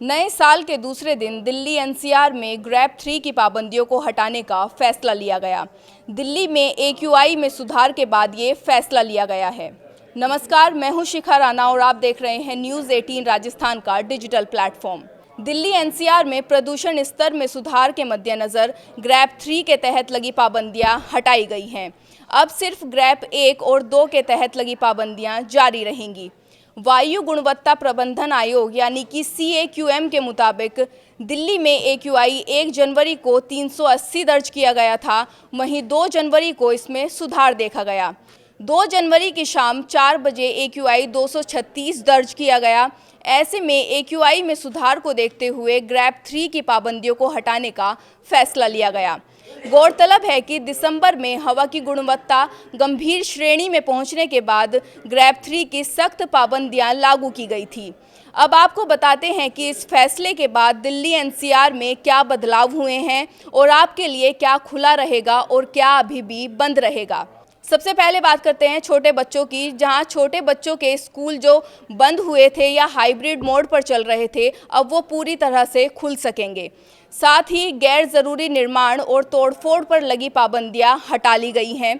नए साल के दूसरे दिन दिल्ली एनसीआर में ग्रैब 3 की पाबंदियों को हटाने का फैसला लिया गया। दिल्ली में एक्यूआई में सुधार के बाद ये फैसला लिया गया है। नमस्कार, मैं हूं शिखा राणा और आप देख रहे हैं न्यूज़ 18 राजस्थान का डिजिटल प्लेटफॉर्म। दिल्ली एनसीआर में प्रदूषण स्तर में सुधार के मद्देनज़र ग्रैब 3 के तहत लगी पाबंदियां हटाई गई हैं। अब सिर्फ ग्रैब 1 और 2 के तहत लगी पाबंदियां जारी रहेंगी। वायु गुणवत्ता प्रबंधन आयोग यानी कि CAQM के मुताबिक दिल्ली में एक्यूआई 1 जनवरी को 380 दर्ज किया गया था, वहीं 2 जनवरी को इसमें सुधार देखा गया। 2 जनवरी की शाम 4 बजे एक्यूआई 236 दर्ज किया गया। ऐसे में एक्यूआई में सुधार को देखते हुए ग्रैब 3 की पाबंदियों को हटाने का फैसला लिया गया। गौरतलब है कि दिसंबर में हवा की गुणवत्ता गंभीर श्रेणी में पहुंचने के बाद ग्रैब 3 की सख्त पाबंदियां लागू की गई थी। अब आपको बताते हैं कि इस फैसले के बाद दिल्ली एनसीआर में क्या बदलाव हुए हैं और आपके लिए क्या खुला रहेगा और क्या अभी भी बंद रहेगा। सबसे पहले बात करते हैं छोटे बच्चों की, जहां छोटे बच्चों के स्कूल जो बंद हुए थे या हाइब्रिड मोड पर चल रहे थे, अब वो पूरी तरह से खुल सकेंगे। साथ ही गैर ज़रूरी निर्माण और तोड़फोड़ पर लगी पाबंदियां हटा ली गई हैं।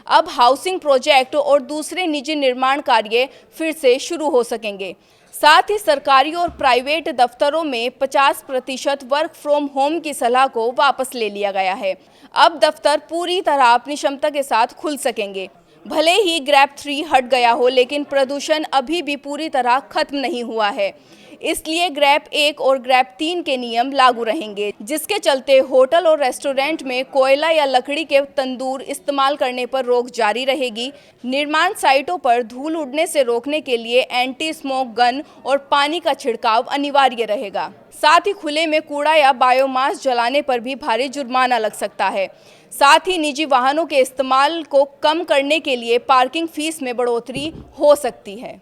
अब हाउसिंग प्रोजेक्ट और दूसरे निजी निर्माण कार्य फिर से शुरू हो सकेंगे। साथ ही सरकारी और प्राइवेट दफ्तरों में 50% वर्क फ्रॉम होम की सलाह को वापस ले लिया गया है। अब दफ्तर पूरी तरह अपनी क्षमता के साथ खुल सकेंगे। भले ही ग्रैब 3 हट गया हो, लेकिन प्रदूषण अभी भी पूरी तरह खत्म नहीं हुआ है। इसलिए ग्रैब 1 और ग्रैब 3 के नियम लागू रहेंगे, जिसके चलते होटल और रेस्टोरेंट में कोयला या लकड़ी के तंदूर इस्तेमाल करने पर रोक जारी रहेगी। निर्माण साइटों पर धूल उड़ने से रोकने के लिए एंटी स्मोक गन और पानी का छिड़काव अनिवार्य रहेगा। साथ ही खुले में कूड़ा या बायोमास जलाने पर भी भारी जुर्माना लग सकता है। साथ ही निजी वाहनों के इस्तेमाल को कम करने के लिए पार्किंग फीस में बढ़ोतरी हो सकती है।